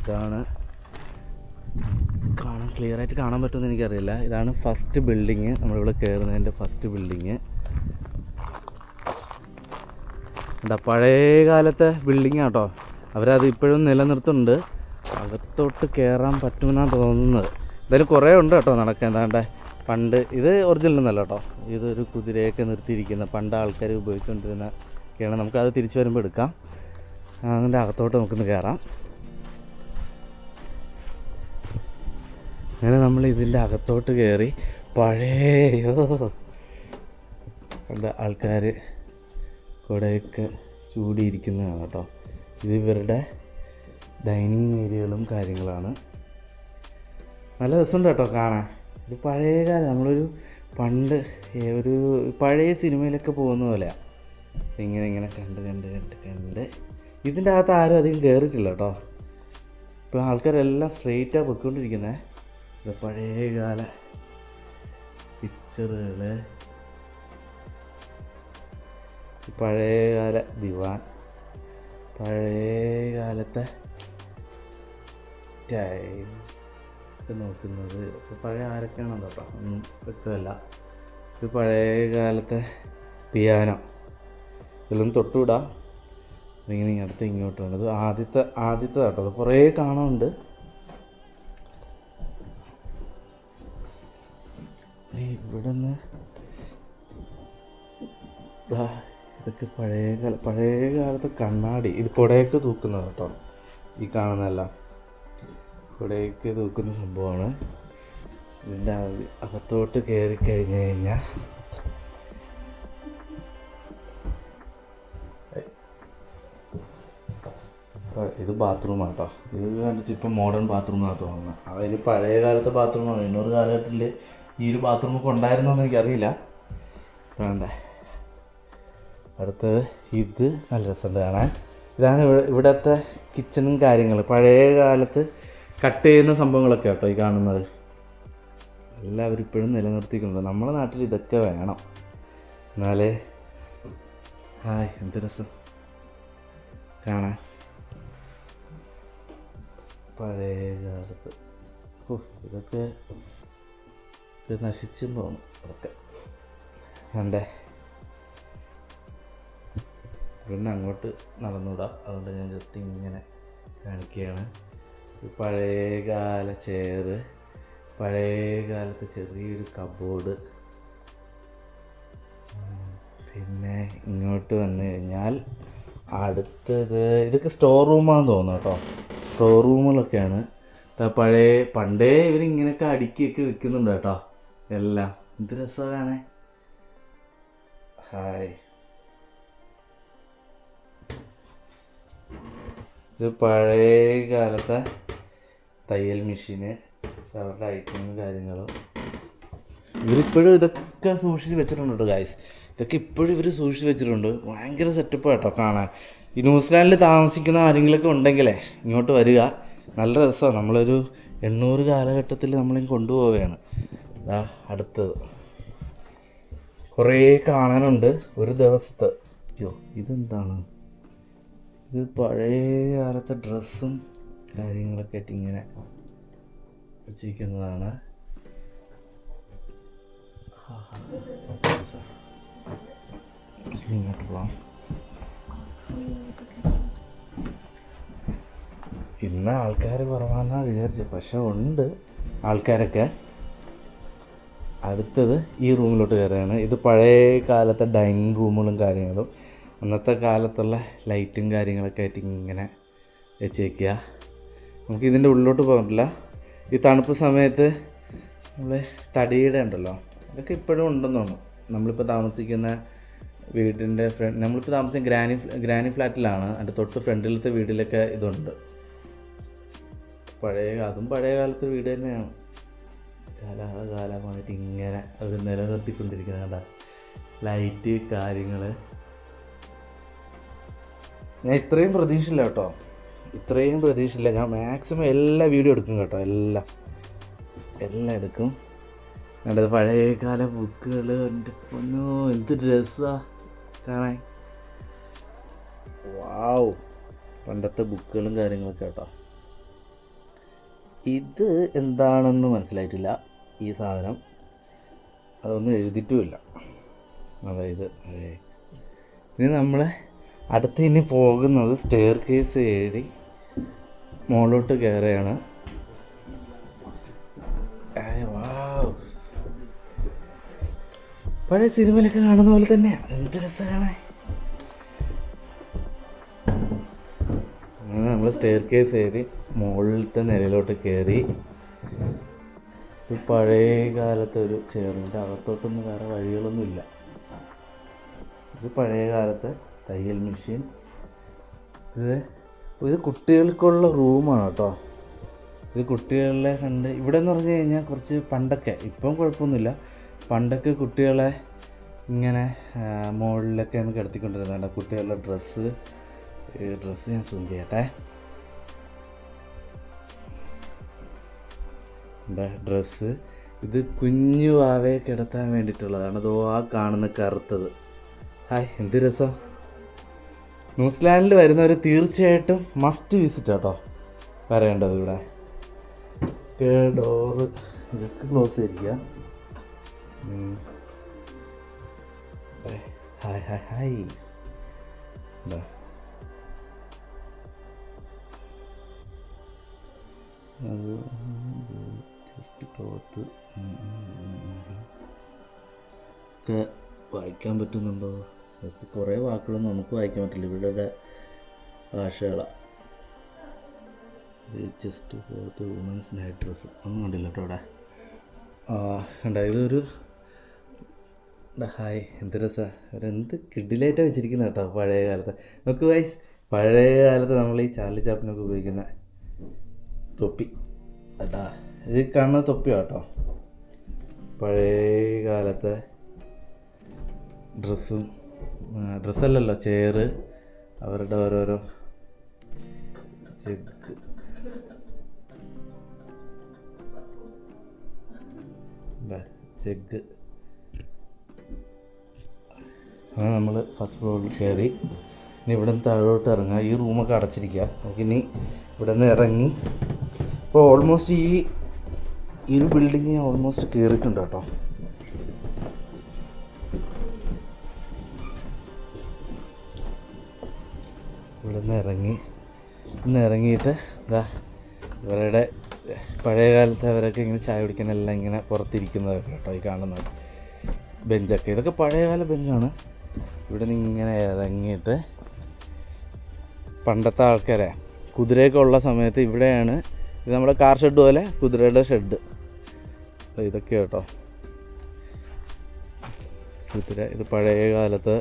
ഇതാണ് ക്ലിയറായിട്ട് കാണാൻ പറ്റുമെന്ന് എനിക്കറിയില്ല. ഇതാണ് ഫസ്റ്റ് ബിൽഡിങ്, നമ്മളിവിടെ കയറുന്നതിൻ്റെ ഫസ്റ്റ് ബിൽഡിങ്. എന്താ പഴയ കാലത്തെ ബിൽഡിങ് കേട്ടോ. അവരത് ഇപ്പോഴും നിലനിർത്തുന്നുണ്ട്. അകത്തോട്ട് കയറാൻ പറ്റുമെന്നാണ് തോന്നുന്നത്. എന്തായാലും കുറേ ഉണ്ട് കേട്ടോ നടക്കാൻ. എന്താണ്ട് പണ്ട് ഇത് ഒറിജിനൽ ഒന്നല്ല കേട്ടോ, ഇതൊരു കുതിരയൊക്കെ നിർത്തിയിരിക്കുന്ന പണ്ട് ആൾക്കാർ ഉപയോഗിച്ചുകൊണ്ടിരുന്ന ഒക്കെയാണ്. നമുക്കത് തിരിച്ചു വരുമ്പോൾ എടുക്കാം. അതിൻ്റെ അകത്തോട്ട് നമുക്കൊന്ന് കയറാം. അങ്ങനെ നമ്മൾ ഇതിൻ്റെ അകത്തോട്ട് കയറി പഴയോ കണ്ട ആൾക്കാർ കൂടെയൊക്കെ ചൂടിയിരിക്കുന്നതാണ് കേട്ടോ. ഇത് ഇവരുടെ ഡൈനിങ് ഏരിയകളും കാര്യങ്ങളാണ്. നല്ല രസമുണ്ട് കേട്ടോ കാണാൻ. ഒരു പഴയ കാലം, നമ്മളൊരു പണ്ട് ഒരു പഴയ സിനിമയിലൊക്കെ പോകുന്ന പോലെയാണ്. ഇങ്ങനെ കണ്ട് ഇതിൻ്റെ അകത്ത് ആരും അധികം കയറിയിട്ടില്ല കേട്ടോ. ഇപ്പോൾ ആൾക്കാരെല്ലാം സ്ട്രെയിറ്റാണ് പൊയ്ക്കൊണ്ടിരിക്കുന്നത്. പഴയകാല പിക്ചറുകൾ, പഴയകാല ദിവാൻ, പഴയകാലത്തെ ടൈം ഒക്കെ നോക്കുന്നത്. ഇപ്പോൾ പഴയ ആരൊക്കെയാണോ കേട്ടോ ഒന്നും വ്യക്തമല്ല. ഇത് പഴയകാലത്തെ പിയാനോ, ഇതിലൊന്നും തൊട്ടുവിടാം. ഇങ്ങനെ അടുത്ത് ഇങ്ങോട്ട് വേണ്ടത് ആദ്യത്തെ കേട്ടോ. അത് കുറേ കാണാനുണ്ട്. ഇവിടെ നിന്ന് ഇതൊക്കെ പഴയ കാലത്തെ കണ്ണാടി. ഇത് കുടയൊക്കെ തൂക്കുന്നത് കേട്ടോ. ഈ കാണുന്നതല്ല കുടയൊക്കെ തൂക്കുന്ന സംഭവമാണ്. ഇതിൻ്റെ അകത്തോട്ട് കയറി കഴിഞ്ഞ് കഴിഞ്ഞാൽ ഇത് ബാത്റൂമാണ് കേട്ടോ. ഇത് കണ്ടിട്ട് ഇപ്പം മോഡേൺ ബാത്റൂമാണ് തോന്നുന്നത്. അതിന് പഴയ കാലത്തെ ബാത്റൂമാണ്. ഇന്നൊരു കാലഘട്ടത്തിൽ ഈ ഒരു ബാത്റൂമൊക്കെ ഉണ്ടായിരുന്നോന്ന് എനിക്കറിയില്ല. വേണ്ടേ അടുത്തത് ഇത് നല്ല രസമുണ്ട് കാണാൻ. ഇതാണ് ഇവിടുത്തെ കിച്ചണും കാര്യങ്ങൾ. പഴയ കാലത്ത് കട്ട് ചെയ്യുന്ന സംഭവങ്ങളൊക്കെ കേട്ടോ ഈ കാണുന്നത്. എല്ലാവരും ഇപ്പോഴും നിലനിർത്തിയിട്ടുണ്ട്. നമ്മുടെ നാട്ടിൽ ഇതൊക്കെ വേണം, എന്നാലേ എന്ത് രസം കാണാൻ. പഴയ കാലത്ത് ഇതൊക്കെ ഇത് നശിച്ചെന്ന് തോന്നും അതൊക്കെ. കണ്ടേ ഇവിടുന്ന് അങ്ങോട്ട് നടന്നുകൂടാ, അതുകൊണ്ട് ഞാൻ ജസ്റ്റ് ഇങ്ങനെ കാണിക്കുകയാണ്. പഴയകാല ചെയറ്, പഴയ കാലത്ത് ചെറിയൊരു കബോർഡ്. പിന്നെ ഇങ്ങോട്ട് വന്നു കഴിഞ്ഞാൽ അടുത്തത് ഇതൊക്കെ സ്റ്റോർ റൂമാണെന്ന് തോന്നുന്നു കേട്ടോ. സ്റ്റോർ റൂമുകളൊക്കെയാണ്. പണ്ടേ ഇവരിങ്ങനെയൊക്കെ അടുക്കിയൊക്കെ വെക്കുന്നുണ്ട് കേട്ടോ എല്ലാം. എന്ത് രസമാണ്. ഇത് പഴയ കാലത്തെ തയ്യൽ മെഷീന്, അവരുടെ ഐറ്റവും കാര്യങ്ങളും. ഇവരിപ്പോഴും ഇതൊക്കെ സൂക്ഷിച്ച് വെച്ചിട്ടുണ്ട് കേട്ടോ ഗായ്സ്. ഇതൊക്കെ ഇപ്പോഴും ഇവർ സൂക്ഷിച്ച് വെച്ചിട്ടുണ്ട്. ഭയങ്കര സെറ്റപ്പ് കേട്ടോ കാണാൻ. ഈ ന്യൂസിലാൻഡിൽ താമസിക്കുന്ന ആരെങ്കിലുമൊക്കെ ഉണ്ടെങ്കിലേ ഇങ്ങോട്ട് വരിക. നല്ല രസമാണ്. നമ്മളൊരു 800 കാലഘട്ടത്തിൽ നമ്മളെയും കൊണ്ടുപോവുകയാണ്. അടുത്തത് കുറേ കാണാനുണ്ട് ഒരു ദിവസത്തെ. ഇതെന്താണ്? ഇത് പഴയ കാലത്തെ ഡ്രസ്സും കാര്യങ്ങളൊക്കെ ആയിട്ട് ഇങ്ങനെ വെച്ചിരിക്കുന്നതാണ്. ഇങ്ങോട്ട് പോവാം. ഇന്ന് ആൾക്കാർ കുറവാണെന്നാണ് വിചാരിച്ചത്, പക്ഷെ ഉണ്ട് ആൾക്കാരൊക്കെ. അടുത്തത് ഈ റൂമിലോട്ട് കയറുകയാണ്. ഇത് പഴയ കാലത്തെ ഡൈനിങ് റൂമുകളും കാര്യങ്ങളും, അന്നത്തെ കാലത്തുള്ള ലൈറ്റും കാര്യങ്ങളൊക്കെ ആയിട്ട് ഇങ്ങനെ വെച്ചേക്കുക. നമുക്ക് ഇതിൻ്റെ ഉള്ളിലോട്ട് പോകാൻ. ഈ തണുപ്പ് സമയത്ത് നമ്മൾ തടിയുടെ ഉണ്ടല്ലോ, അതൊക്കെ ഇപ്പോഴും ഉണ്ടെന്ന് തോന്നുന്നു. നമ്മളിപ്പോൾ താമസിക്കുന്ന വീടിൻ്റെ നമ്മളിപ്പോൾ താമസിക്കുന്ന ഗ്രാനി ഫ്ലാറ്റിലാണ്. അതിൻ്റെ തൊട്ട് ഫ്രണ്ടിലത്തെ വീട്ടിലൊക്കെ ഇതുണ്ട്. അതും പഴയ കാലത്തെ വീട് തന്നെയാണ്. കാലാകാലമായിട്ട് ഇങ്ങനെ അവർ നിലനിർത്തിക്കൊണ്ടിരിക്കുന്ന ലൈറ്റ് കാര്യങ്ങൾ. ഞാൻ ഇത്രയും പ്രതീക്ഷയില്ല കേട്ടോ, ഇത്രയും പ്രതീക്ഷയില്ല. ഞാൻ മാക്സിമം എല്ലാ വീഡിയോ എടുക്കും കേട്ടോ, എല്ലാം എടുക്കും. കണ്ടത് പഴയകാല ബുക്കുകൾ. എൻ്റെ പൊന്നോ, എന്ത് രസമാണ് കാണാൻ. വാവ്, പണ്ടത്തെ ബുക്കുകളും കാര്യങ്ങളൊക്കെ കേട്ടോ. ഇത് എന്താണെന്ന് മനസ്സിലായിട്ടില്ല ഈ സാധനം, അതൊന്നും എഴുതിയിട്ടുമില്ല. അതായത് ഇനി നമ്മൾ ഇനി പോകുന്നത് സ്റ്റെയർ കേസ് ഏറി മുകളിലോട്ട് കയറുകയാണ്. പഴയ സിനിമയിലൊക്കെ കാണുന്ന പോലെ തന്നെയാണ്, എന്ത് രസമാണ്. അങ്ങനെ നമ്മൾ സ്റ്റെയർ കേസ് ഏറി മുകളിലത്തെ നിലയിലോട്ട് കയറി. ഇത് പഴയ കാലത്തെ ഒരു ചെയറിൻ്റെ അകത്തോട്ടൊന്നും വേറെ വഴികളൊന്നുമില്ല. ഇത് പഴയ കാലത്തെ തയ്യൽ മെഷീൻ. ഇത് കുട്ടികൾക്കുള്ള റൂമാണ് കേട്ടോ. ഇത് കുട്ടികളെ കണ്ട് ഇവിടെ എന്ന് പറഞ്ഞു കഴിഞ്ഞാൽ കുറച്ച് പണ്ടൊക്കെ, ഇപ്പം കുഴപ്പമൊന്നുമില്ല, പണ്ടൊക്കെ കുട്ടികളെ ഇങ്ങനെ മുകളിലൊക്കെ ഒന്ന് കിടത്തിക്കൊണ്ടിരുന്നുണ്ട്. കുട്ടികളുടെ ഡ്രസ്സ് ഞാൻ സൂം ചെയ്യട്ടെ. എന്താ ഡ്രസ്സ്, ഇത് കുഞ്ഞു വാവയെ കിടത്താൻ വേണ്ടിയിട്ടുള്ളതാണ്. അതോ ആ കാണുന്ന കറുത്തത്. ഹായ്, എന്ത് രസം. ന്യൂസിലാൻഡിൽ വരുന്നവർ തീർച്ചയായിട്ടും മസ്റ്റ് വിസിറ്റ് കേട്ടോ വരേണ്ടത്. ഇവിടെ ഡോറ് ഇതൊക്കെ ക്ലോസ് ചെയ്തിരിക്കുക. Hi hi hi. എന്താ അത് ജസ്റ്റ് ക്ലോത്ത് ഒക്കെ വായിക്കാൻ പറ്റുന്നുണ്ടോ? അതൊക്കെ കുറേ വാക്കുകളൊന്നും നമുക്ക് വായിക്കാൻ പറ്റില്ല, ഇവരുടെ ഭാഷകളാണ്. ഇത് just cloth, women's night dress ഒന്നും കണ്ടില്ല കേട്ടോ ഇവിടെ. കണ്ട ഇതൊരു ഹായ്, എന്ത് രസമാണ്. അവരെന്ത് കിഡിലായിട്ടാണ് വെച്ചിരിക്കുന്നത് കേട്ടോ പഴയ കാലത്ത്. നമുക്ക് വൈസ് പഴയ കാലത്ത് നമ്മൾ ഈ ചാർലി ചാപ്ലിനൊക്കെ ഉപയോഗിക്കുന്ന തൊപ്പി കേട്ടാ. ഇത് കാണുന്ന തൊപ്പിയാണ് കേട്ടോ. പഴയ കാലത്തെ ഡ്രസ്സല്ലല്ലോ, ചെയറ്, അവരുടെ ഓരോരോ ജഗ്. ജഗ്. അങ്ങനെ നമ്മൾ ഫസ്റ്റ് ഫ്ലോറിൽ കയറി. ഇനി ഇവിടെ നിന്ന് താഴോട്ട് ഇറങ്ങുക. ഈ റൂമൊക്കെ അടച്ചിരിക്കുക. നമുക്കിനി ഇവിടെ നിന്ന് ഇറങ്ങി ഇപ്പോൾ ഓൾമോസ്റ്റ് ഈ ഒരു ബിൽഡിങ് ഞാൻ ഓൾമോസ്റ്റ് കയറിയിട്ടുണ്ട് കേട്ടോ. ഇവിടെ നിന്ന് ഇറങ്ങിയിട്ട് ഇതാ ഇവരുടെ പഴയ കാലത്ത് അവരൊക്കെ ഇങ്ങനെ ചായ കുടിക്കാനെല്ലാം ഇങ്ങനെ പുറത്തിരിക്കുന്നതൊക്കെ കേട്ടോ ഈ കാണുന്നത് ബെഞ്ചൊക്കെ. ഇതൊക്കെ പഴയകാല ബെഞ്ചാണ്. ഇവിടെ നിന്ന് ഇങ്ങനെ ഇറങ്ങിയിട്ട് പണ്ടത്തെ ആൾക്കാരെ കുതിരയൊക്കെ ഉള്ള സമയത്ത് ഇവിടെയാണ്. ഇത് നമ്മുടെ കാർ ഷെഡ് പോലെ കുതിരയുടെ ഷെഡ്. ഇതൊക്കെ കേട്ടോ കുതിര. ഇത് പഴയ കാലത്ത്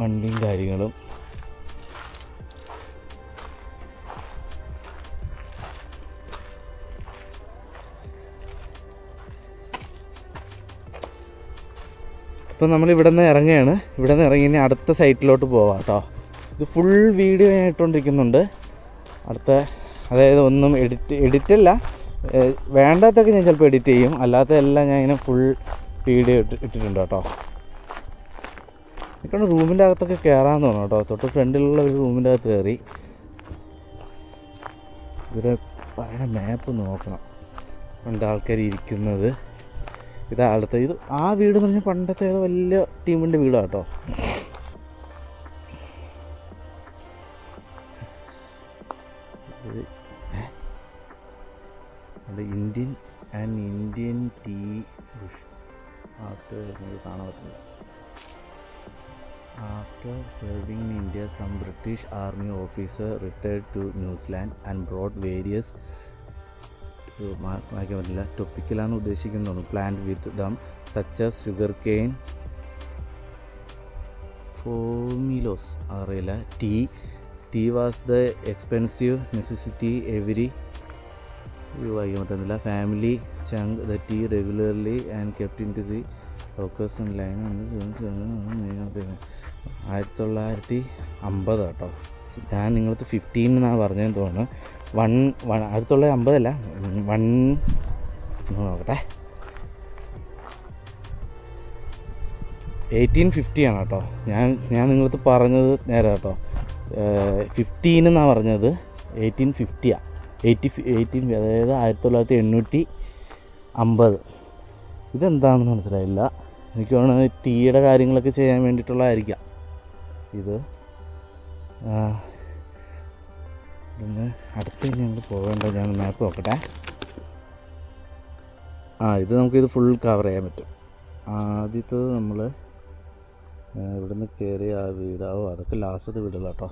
വണ്ടിയും കാര്യങ്ങളും. അപ്പോൾ നമ്മൾ ഇവിടെ നിന്ന് ഇറങ്ങുകയാണ്. ഇവിടെ നിന്ന് ഇറങ്ങി ഇനി അടുത്ത സൈറ്റിലോട്ട് പോവാം കേട്ടോ. ഇത് ഫുൾ വീഡിയോ ഞാൻ ഇട്ടുകൊണ്ടിരിക്കുന്നുണ്ട്. അതായത് ഒന്നും എഡിറ്റല്ല, വേണ്ടാത്തൊക്കെ ഞാൻ ചിലപ്പോൾ എഡിറ്റ് ചെയ്യും, അല്ലാത്തതെല്ലാം ഞാൻ ഇങ്ങനെ ഫുൾ വീഡിയോ ഇട്ടിട്ടുണ്ട് കേട്ടോ. എനിക്കാണ് റൂമിൻ്റെ അകത്തൊക്കെ കയറാമെന്ന് തോന്നുന്നു കേട്ടോ. തൊട്ട് ഫ്രണ്ടിലുള്ള ഒരു റൂമിൻ്റെ അകത്ത് കയറി. ഇവരെ പഴയ മാപ്പ് നോക്കണം, പണ്ട് ആൾക്കാർ ഇരിക്കുന്നത്. ഇതാ അടുത്ത ഇത് ആ വീട് എന്ന് പറഞ്ഞാൽ പണ്ടത്തെ ഏതോ വലിയ ടീമിൻ്റെ വീടാണ് കേട്ടോ. അത് ഇന്ത്യൻ ടീ ബുഷ് കാണാൻ പറ്റില്ല. After serving in India, some British army officer retired to New Zealand and brought various വായിക്കാൻ പറ്റില്ല, ടോപ്പിക്കലാണ് ഉദ്ദേശിക്കുന്നത്, plant with them such as sugar cane, ഫോമിലോസ് അറിയില്ല, tea was the expensive necessity every വായിക്കാൻ പറ്റുന്നില്ല, family drank the tea regularly and kept in to the lockers and line. 1950 കേട്ടോ. ഞാൻ നിങ്ങൾക്ക് 15 എന്നാണ് പറഞ്ഞതെന്ന് തോന്നുന്നു. 1950 നോക്കട്ടെ, 1850 ആണ് കേട്ടോ. ഞാൻ നിങ്ങളടുത്ത് പറഞ്ഞത് നേരെ കേട്ടോ. 15 എന്നാണ് പറഞ്ഞത്, 1850. 18 അതായത് 1950. ഇതെന്താണെന്ന് മനസ്സിലായില്ല. എനിക്ക് തോന്നുന്നത് ടീയുടെ കാര്യങ്ങളൊക്കെ ചെയ്യാൻ വേണ്ടിയിട്ടുള്ളതായിരിക്കാം ഇത്. പിന്നെ അടുത്ത് ഞങ്ങൾ പോകേണ്ടത്, ഞാൻ മാപ്പ് നോക്കട്ടെ. ഇത് നമുക്കിത് ഫുൾ കവർ ചെയ്യാൻ പറ്റും. ആദ്യത്തത് നമ്മൾ ഇവിടുന്ന് കയറി ആ വീടാവോ, അതൊക്കെ ലാസ്റ്റത്തെ വീടുള്ള കേട്ടോ.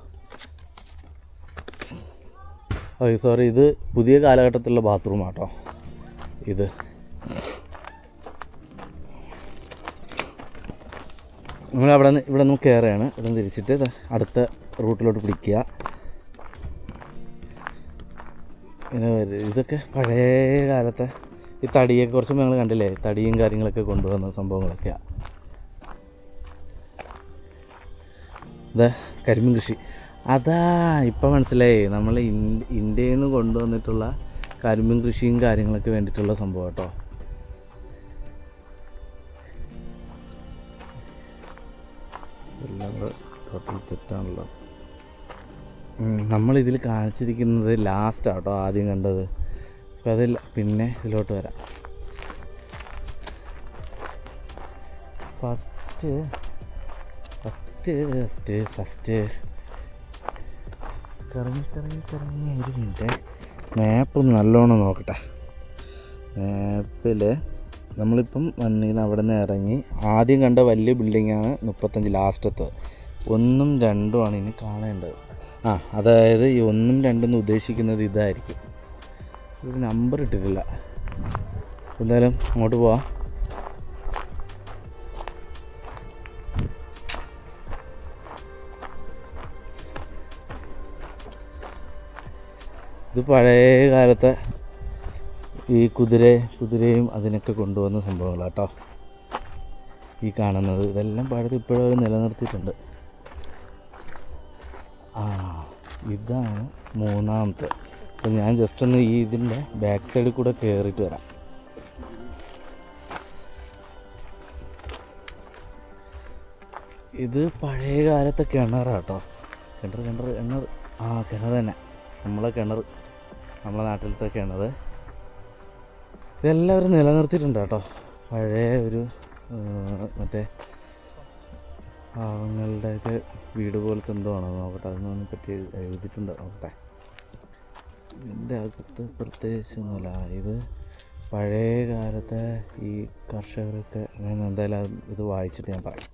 സോറി, ഇത് പുതിയ കാലഘട്ടത്തിലുള്ള ബാത്റൂമാണ് കേട്ടോ ഇത്. നമ്മൾ ഇവിടെ നിന്ന് കയറുകയാണ്. ഇവിടെ നിന്ന് തിരിച്ചിട്ട് അടുത്ത റൂട്ടിലോട്ട് പിടിക്കുക. പിന്നെ ഇതൊക്കെ പഴയ കാലത്തെ ഈ തടിയൊക്കെ കുറച്ച് ഞങ്ങൾ കണ്ടില്ലേ, തടിയും കാര്യങ്ങളൊക്കെ കൊണ്ടുവന്ന സംഭവങ്ങളൊക്കെയാണ്. ഇതാ കരിമ്പും കൃഷി. അതാ ഇപ്പം മനസ്സിലായി, നമ്മൾ ഇന്ത്യയിൽ നിന്ന് കൊണ്ടുവന്നിട്ടുള്ള കരിമ്പും കൃഷിയും കാര്യങ്ങളൊക്കെ വേണ്ടിയിട്ടുള്ള സംഭവം കേട്ടോ. എല്ലാം ടോട്ടൽ തെറ്റാണല്ലോ. നമ്മളിതിൽ കാണിച്ചിരിക്കുന്നത് ലാസ്റ്റാണ് കേട്ടോ, ആദ്യം കണ്ടത്. അപ്പോൾ അതിൽ പിന്നെ ഇതിലോട്ട് വരാം. ഫസ്റ്റ് കറങ്ങി ഒരു മിനിറ്റ്, മാപ്പ് നല്ലോണം നോക്കട്ടെ. മാപ്പിൽ നമ്മളിപ്പം വന്നിങ്ങനെ അവിടെ നിന്ന് ഇറങ്ങി ആദ്യം കണ്ട വലിയ ബിൽഡിങ്ങാണ് 35 ലാസ്റ്റത്തെ. 1ഉം 2ഉം ആണ് ഇനി കാണേണ്ടത്. അതായത് ഈ 1ഉം 2ഉം ഉദ്ദേശിക്കുന്നത് ഇതായിരിക്കും. ഒരു നമ്പർ ഇട്ടിട്ടില്ല. എന്തായാലും അങ്ങോട്ട് പോവാം. ഇത് പഴയ കാലത്തെ ഈ കുതിരയും അതിനൊക്കെ കൊണ്ടുവന്ന സംഭവങ്ങളാണ് കേട്ടോ ഈ കാണുന്നത്. ഇതെല്ലാം പഴയത് ഇപ്പോഴും അവർ നിലനിർത്തിയിട്ടുണ്ട്. ഇതാണ് 3ാമത്തെ. അപ്പോൾ ഞാൻ ജസ്റ്റ് ഒന്ന് ഇതിൻ്റെ ബാക്ക് സൈഡിൽ കൂടെ കയറിയിട്ട് വരാം. ഇത് പഴയ കാലത്തെ കിണറാട്ടോ. കിണർ കിണർ തന്നെ, നമ്മളെ നാട്ടിലത്തെ കിണർ. ഇതെല്ലാവരും നിലനിർത്തിയിട്ടുണ്ട് കേട്ടോ. പഴയ ഒരു മറ്റേ പാവങ്ങളുടെയൊക്കെ വീട് പോലത്തെ എന്തോ ആണോ നോക്കട്ടെ, അതിനൊന്നും പറ്റി എഴുതിയിട്ടുണ്ട് നോക്കട്ടെ. ഇതിൻ്റെ അകത്ത് പ്രത്യേകിച്ചൊന്നുമില്ല. ഇത് പഴയ കാലത്തെ ഈ കർഷകരൊക്കെ, ഞാൻ എന്തായാലും ഇത് വായിച്ചിട്ട് ഞാൻ പറയാം.